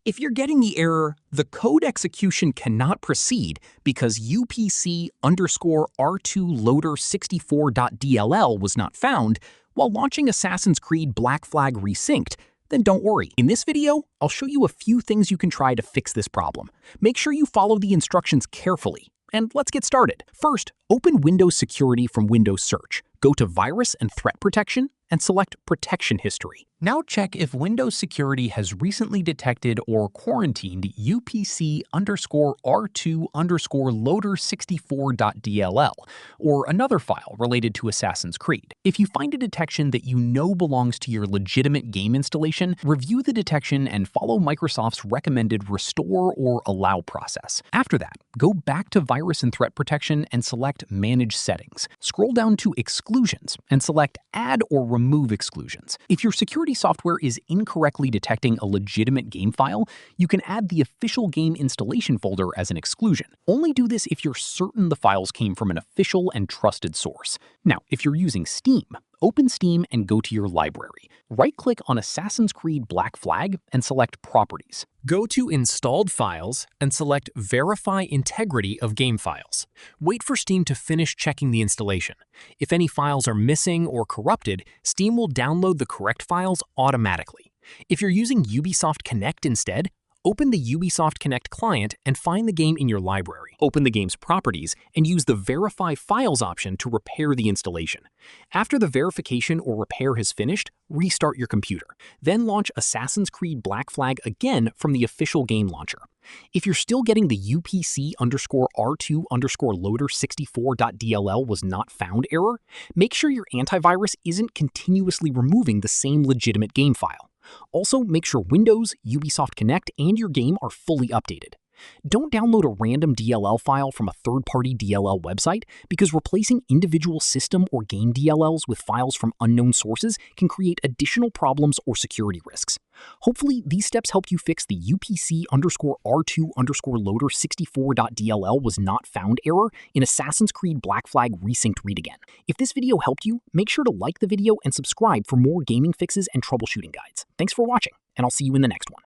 If you're getting the error, the code execution cannot proceed because UPC_R2loader64.dll was not found while launching Assassin's Creed Black Flag Resynced, then don't worry. In this video, I'll show you a few things you can try to fix this problem. Make sure you follow the instructions carefully. And let's get started. First, open Windows Security from Windows Search. Go to Virus and Threat Protection and select Protection History. Now check if Windows Security has recently detected or quarantined UPC_R2_loader64.dll or another file related to Assassin's Creed. If you find a detection that you know belongs to your legitimate game installation, review the detection and follow Microsoft's recommended restore or allow process. After that, go back to Virus and Threat Protection and select Manage Settings. Scroll down to Exclusions and select Add or Remove Exclusions. If your security software is incorrectly detecting a legitimate game file, you can add the official game installation folder as an exclusion. Only do this if you're certain the files came from an official and trusted source. Now, if you're using Steam, open Steam and go to your library. Right-click on Assassin's Creed Black Flag and select Properties. Go to Installed Files and select Verify Integrity of Game Files. Wait for Steam to finish checking the installation. If any files are missing or corrupted, Steam will download the correct files automatically. If you're using Ubisoft Connect instead, open the Ubisoft Connect client and find the game in your library. Open the game's properties and use the Verify Files option to repair the installation. After the verification or repair has finished, restart your computer. Then launch Assassin's Creed Black Flag again from the official game launcher. If you're still getting the UPC_R2_loader64.dll was not found error, make sure your antivirus isn't continuously removing the same legitimate game file. Also, make sure Windows, Ubisoft Connect, and your game are fully updated. Don't download a random DLL file from a third-party DLL website because replacing individual system or game DLLs with files from unknown sources can create additional problems or security risks. Hopefully, these steps helped you fix the UPC_R2_loader64.dll was not found error in Assassin's Creed Black Flag Resynced Read Again. If this video helped you, make sure to like the video and subscribe for more gaming fixes and troubleshooting guides. Thanks for watching, and I'll see you in the next one.